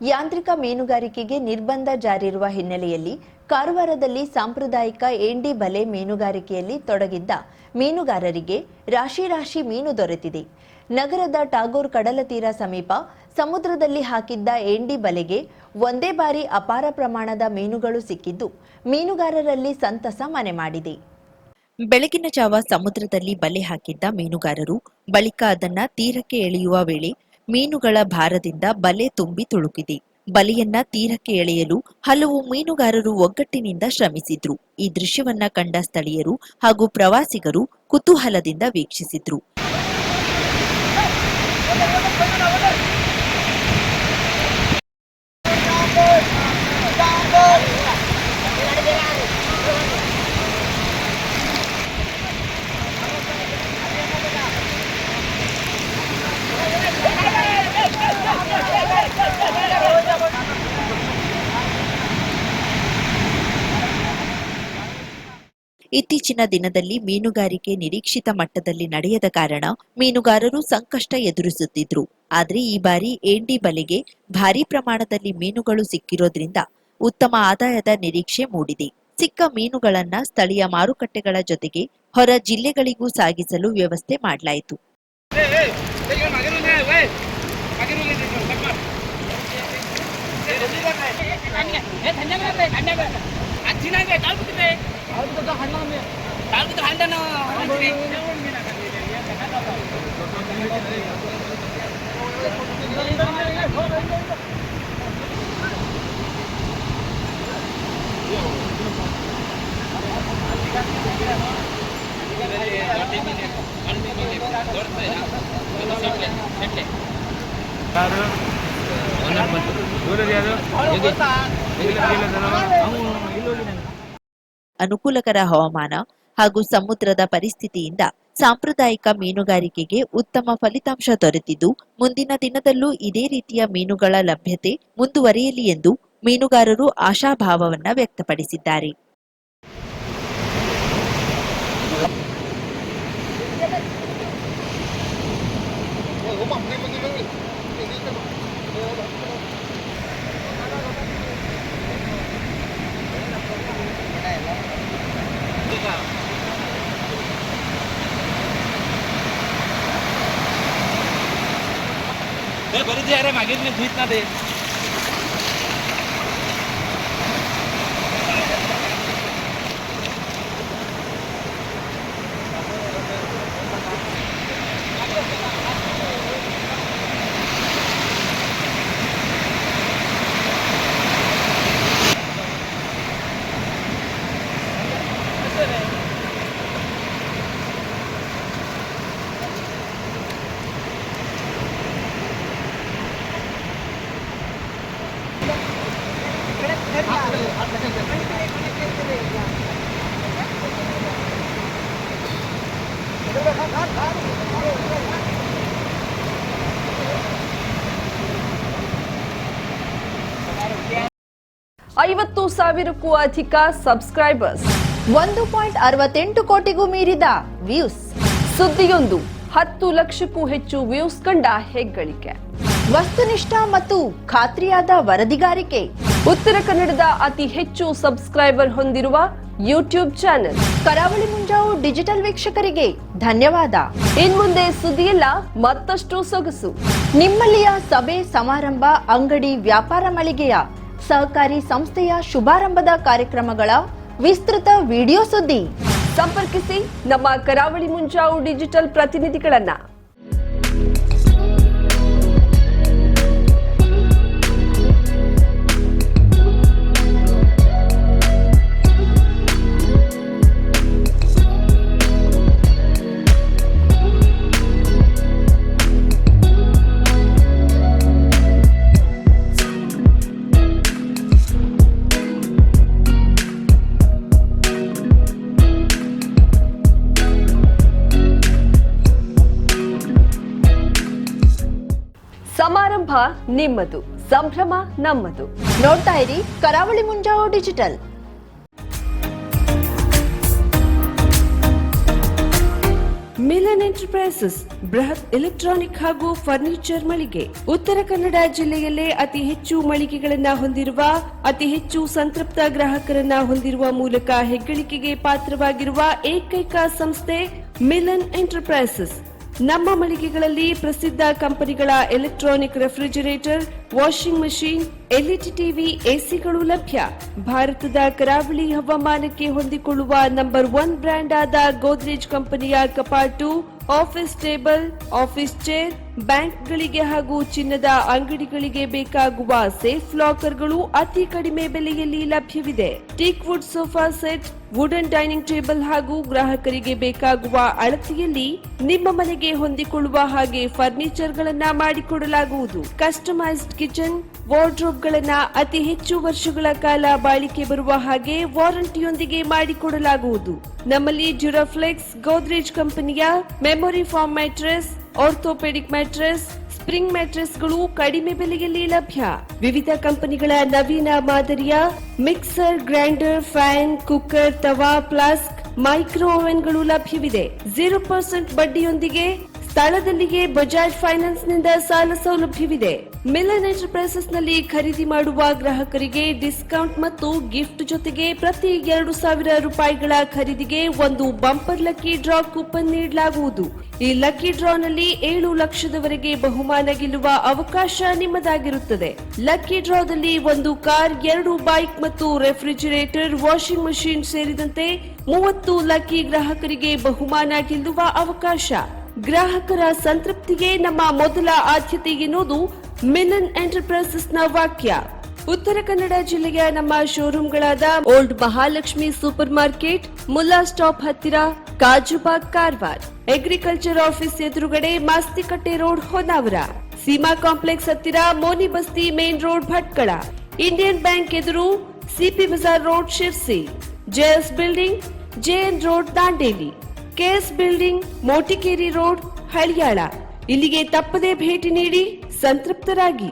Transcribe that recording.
ಯಾಂತ್ರಿಕ ಮೀನುಗಾರಿಕೆಗೆ ನಿರ್ಬಂಧ ಜಾರಿರುವ ಹಿನ್ನೆಲೆಯಲ್ಲಿ ಕಾರವಾರದಲ್ಲಿ ಸಾಂಪ್ರದಾಯಿಕ ಏಂಡಿ ಬಲೆ ಮೀನುಗಾರಿಕೆಯಲ್ಲಿ ತೊಡಗಿದ್ದ ಮೀನುಗಾರರಿಗೆ ರಾಶಿ ರಾಶಿ ಮೀನು ದೊರೆತಿದೆ. ನಗರದ ಟಾಗೋರ್ ಕಡಲ ತೀರ ಸಮೀಪ ಸಮುದ್ರದಲ್ಲಿ ಹಾಕಿದ್ದ ಏಂಡಿ ಬಲೆಗೆ ಒಂದೇ ಬಾರಿ ಅಪಾರ ಪ್ರಮಾಣದ ಮೀನುಗಳು ಸಿಕ್ಕಿದ್ದು ಮೀನುಗಾರರಲ್ಲಿ ಸಂತಸ ಮನೆ ಮಾಡಿದೆ. ಬೆಳಗಿನ ಜಾವ ಸಮುದ್ರದಲ್ಲಿ ಬಲೆ ಹಾಕಿದ್ದ ಮೀನುಗಾರರು ಬಳಿಕ ಅದನ್ನ ತೀರಕ್ಕೆ ಎಳೆಯುವ ವೇಳೆ ಮೀನುಗಳ ಭಾರದಿಂದ ಬಲೆ ತುಂಬಿ ತುಳುಕಿದೆ. ಬಲೆಯನ್ನ ತೀರಕ್ಕೆ ಎಳೆಯಲು ಹಲವು ಮೀನುಗಾರರು ಒಗ್ಗಟ್ಟಿನಿಂದ ಶ್ರಮಿಸಿದ್ರು. ಈ ದೃಶ್ಯವನ್ನ ಕಂಡ ಸ್ಥಳೀಯರು ಹಾಗೂ ಪ್ರವಾಸಿಗರು ಕುತೂಹಲದಿಂದ ವೀಕ್ಷಿಸಿದ್ರು. ಇತ್ತೀಚಿನ ದಿನದಲ್ಲಿ ಮೀನುಗಾರಿಕೆ ನಿರೀಕ್ಷಿತ ಮಟ್ಟದಲ್ಲಿ ನಡೆಯದ ಕಾರಣ ಮೀನುಗಾರರು ಸಂಕಷ್ಟ ಎದುರಿಸುತ್ತಿದ್ರು. ಆದರೆ ಈ ಬಾರಿ ಏಂಡಿ ಬಲೆಗೆ ಭಾರೀ ಪ್ರಮಾಣದಲ್ಲಿ ಮೀನುಗಳು ಸಿಕ್ಕಿರೋದ್ರಿಂದ ಉತ್ತಮ ಆದಾಯದ ನಿರೀಕ್ಷೆ ಮೂಡಿದೆ. ಸಿಕ್ಕ ಮೀನುಗಳನ್ನ ಸ್ಥಳೀಯ ಮಾರುಕಟ್ಟೆಗಳ ಜೊತೆಗೆ ಹೊರ ಜಿಲ್ಲೆಗಳಿಗೂ ಸಾಗಿಸಲು ವ್ಯವಸ್ಥೆ ಮಾಡಲಾಯಿತು. ಅನುಕೂಲಕರ ಹವಾಮಾನ ಹಾಗೂ ಸಮುದ್ರದ ಪರಿಸ್ಥಿತಿಯಿಂದ ಸಾಂಪ್ರದಾಯಿಕ ಮೀನುಗಾರಿಕೆಗೆ ಉತ್ತಮ ಫಲಿತಾಂಶ ದೊರೆತಿದ್ದು ಮುಂದಿನ ದಿನದಲ್ಲೂ ಇದೇ ರೀತಿಯ ಮೀನುಗಳ ಲಭ್ಯತೆ ಮುಂದುವರಿಯಲಿ ಎಂದು ಮೀನುಗಾರರು ಆಶಾಭಾವವನ್ನ ವ್ಯಕ್ತಪಡಿಸಿದ್ದಾರೆ. बरेच अरे मागे धुत ना ते ಐವತ್ತು ಸಾವಿರಕ್ಕೂ ಅಧಿಕ ಸಬ್ಸ್ಕ್ರೈಬರ್ಸ್, 1.68 ಕೋಟಿಗೂ ಮೀರಿದ ವ್ಯೂಸ್. ಸುದ್ದಿಯೊಂದು 10 ಲಕ್ಷಕ್ಕೂ ಹೆಚ್ಚು ವ್ಯೂಸ್ ಕಂಡ ಹೆಗ್ಗಳಿಕೆ. ವಸ್ತುನಿಷ್ಠ ಮತ್ತು ಖಾತ್ರಿಯಾದ ವರದಿಗಾರಿಕೆ. ಉತ್ತರ ಕನ್ನಡದ ಅತಿ ಹೆಚ್ಚು ಸಬ್ಸ್ಕ್ರೈಬರ್ ಹೊಂದಿರುವ ಯೂಟ್ಯೂಬ್ ಚಾನೆಲ್ ಕರಾವಳಿ ಮುಂಜಾವು ಡಿಜಿಟಲ್ ವೀಕ್ಷಕರಿಗೆ ಧನ್ಯವಾದ. ಇನ್ಮುಂದೆ ಸುದ್ದಿಯಲ್ಲ ಮತ್ತಷ್ಟು ಸೊಗಸು. ನಿಮ್ಮಲ್ಲಿಯ ಸಭೆ ಸಮಾರಂಭ, ಅಂಗಡಿ, ವ್ಯಾಪಾರ ಮಳಿಗೆಯ ಸಹಕಾರಿ ಸಂಸ್ಥೆಯ ಶುಭಾರಂಭದ ಕಾರ್ಯಕ್ರಮಗಳ ವಿಸ್ತೃತ ವಿಡಿಯೋ ಸುದ್ದಿ. ಸಂಪರ್ಕಿಸಿ ನಮ್ಮ ಕರಾವಳಿ ಮುಂಜಾವು ಡಿಜಿಟಲ್ ಪ್ರತಿನಿಧಿಗಳನ್ನ. ಸಮಾರಂಭ ನಿಮ್ಮದು, ಸಂಭ್ರಮ ನಮ್ಮದು. ನೋಡ್ತಾ ಇರಿ ಕರಾವಳಿ ಮುಂಜಾವು ಡಿಜಿಟಲ್. ಮಿಲನ್ ಎಂಟರ್ಪ್ರೈಸಸ್ ಬೃಹತ್ ಎಲೆಕ್ಟ್ರಾನಿಕ್ ಹಾಗೂ ಫರ್ನಿಚರ್ ಮಳಿಗೆ. ಉತ್ತರ ಕನ್ನಡ ಜಿಲ್ಲೆಯಲ್ಲೇ ಅತಿ ಹೆಚ್ಚು ಮಳಿಗೆಗಳನ್ನ ಹೊಂದಿರುವ, ಅತಿ ಹೆಚ್ಚು ಸಂತೃಪ್ತ ಗ್ರಾಹಕರನ್ನ ಹೊಂದಿರುವ ಮೂಲಕ ಹೆಗ್ಗಳಿಕೆಗೆ ಪಾತ್ರವಾಗಿರುವ ಏಕೈಕ ಸಂಸ್ಥೆ ಮಿಲನ್ ಎಂಟರ್ಪ್ರೈಸಸ್. ನಮ್ಮ ಮಳಿಗೆಗಳಲ್ಲಿ ಪ್ರಸಿದ್ಧ ಕಂಪನಿಗಳ electronic refrigerator, washing machine, LED TV, ಎಸಿಗಳು ಲಭ್ಯ. ಭಾರತದ ಕರಾವಳಿ ಹವಾಮಾನಕ್ಕೆ ಹೊಂದಿಕೊಳ್ಳುವ ನಂಬರ್ 1 ಬ್ರ್ಯಾಂಡ್ ಆದ ಗೋದ್ರೇಜ್ ಕಂಪನಿಯ ಕಪಾಟು, ಆಫೀಸ್ ಟೇಬಲ್, ಆಫೀಸ್ ಚೇರ್, ಬ್ಯಾಂಕ್ಗಳಿಗೆ ಹಾಗೂ ಚಿನ್ನದ ಅಂಗಡಿಗಳಿಗೆ ಬೇಕಾಗುವ ಸೇಫ್ ಲಾಕರ್ಗಳು ಅತಿ ಕಡಿಮೆ ಬೆಲೆಯಲ್ಲಿ ಲಭ್ಯವಿದೆ. Teak wood sofa set, wooden dining table ಹಾಗೂ ಗ್ರಾಹಕರಿಗೆ ಬೇಕಾಗುವ ಅಳತೆಯಲ್ಲಿ ನಿಮ್ಮ ಮನೆಗೆ ಹೊಂದಿಕೊಳ್ಳುವ ಹಾಗೆ ಫರ್ನಿಚರ್ ಗಳನ್ನ ಮಾಡಿಕೊಡಲಾಗುವುದು. ಕಸ್ಟಮೈಸ್ಡ್ ಕಿಚನ್, ವಾರ್ಡ್ರೋಬ್ ಗಳನ್ನ ಅತಿ ಹೆಚ್ಚು ವರ್ಷಗಳ ಕಾಲ ಬಾಳಿಕೆ ಬರುವ ಹಾಗೆ ವಾರಂಟಿಯೊಂದಿಗೆ ಮಾಡಿಕೊಡಲಾಗುವುದು. ನಮ್ಮಲ್ಲಿ ಡ್ಯೂರಾಫ್ಲೆಕ್ಸ್, ಗೋದ್ರೇಜ್ ಕಂಪನಿಯ memory foam mattress, orthopaedic mattress, spring ಮ್ಯಾಟ್ರೆಸ್ಗಳು ಕಡಿಮೆ ಬೆಲೆಯಲ್ಲಿ ಲಭ್ಯ. ವಿವಿಧ ಕಂಪನಿಗಳ ನವೀನ ಮಾದರಿಯ ಮಿಕ್ಸರ್, ಗ್ರೈಂಡರ್, ಫ್ಯಾನ್, ಕುಕ್ಕರ್, ತವಾ, ಫ್ಲಾಸ್ಕ್, ಮೈಕ್ರೋ ಓವೆನ್ಗಳು ಲಭ್ಯವಿದೆ. 0% ಬಡ್ಡಿಯೊಂದಿಗೆ ಸ್ಥಳದಲ್ಲಿಯೇ ಬಜಾಜ್ ಫೈನಾನ್ಸ್ ನಿಂದ ಸಾಲ ಸೌಲಭ್ಯವಿದೆ. ಮಿಲನ್ ಎಂಟರ್ಪ್ರೈಸಸ್ ನಲ್ಲಿ ಖರೀದಿ ಮಾಡುವ ಗ್ರಾಹಕರಿಗೆ ಡಿಸ್ಕೌಂಟ್ ಮತ್ತು ಗಿಫ್ಟ್ ಜೊತೆಗೆ ಪ್ರತಿ 2,000 ರೂಪಾಯಿಗಳ ಖರೀದಿಗೆ ಒಂದು ಬಂಪರ್ ಲಕ್ಕಿ ಡ್ರಾ ಕೂಪನ್ ನೀಡಲಾಗುವುದು. ಈ ಲಕ್ಕಿ ಡ್ರಾನಲ್ಲಿ 7 ಲಕ್ಷದವರೆಗೆ ಬಹುಮಾನ ಗೆಲ್ಲುವ ಅವಕಾಶ ನಿಮ್ಮದಾಗಿರುತ್ತದೆ. ಲಕ್ಕಿ ಡ್ರಾದಲ್ಲಿ 1 ಕಾರ್, 2 ಬೈಕ್ ಮತ್ತು ರೆಫ್ರಿಜರೇಟರ್, ವಾಷಿಂಗ್ ಮಷೀನ್ ಸೇರಿದಂತೆ 30 ಲಕ್ಕಿ ಗ್ರಾಹಕರಿಗೆ ಬಹುಮಾನ ಗೆಲ್ಲುವ ಅವಕಾಶ. ಗ್ರಾಹಕರ ಸಂತೃಪ್ತಿಗೆ ನಮ್ಮ ಮೊದಲ ಆದ್ಯತೆ ಎನ್ನುವುದು ಮಿಲನ್ ಎಂಟರ್ಪ್ರೈಸಸ್ ನ ವಾಕ್ಯ. ಉತ್ತರ ಕನ್ನಡ ಜಿಲ್ಲೆಯ ನಮ್ಮ ಶೋರೂಮ್ಗಳಾದ old Mahalakshmi super market, Mulla stop ಹತ್ತಿರ, ಕಾಜುಬಾಗ್, ಕಾರವಾರ, ಅಗ್ರಿಕಲ್ಚರ್ ಆಫೀಸ್ ಎದುರುಗಡೆ, ಮಾಸ್ತಿಕಟ್ಟೆ ರೋಡ್, ಹೊನ್ನಾವರ, ಸೀಮಾ ಕಾಂಪ್ಲೆಕ್ಸ್ ಹತ್ತಿರ, Moni Basti main road, Bhatkal, Indian bank ಎದುರು, CP Bazar road, Sirsi, JS building, JN road, Dandeli, KS building, Motikeri road, Haliyal. ಇಲ್ಲಿಗೆ ತಪ್ಪದೇ ಭೇಟಿ ನೀಡಿ ಸಂತೃಪ್ತರಾಗಿ.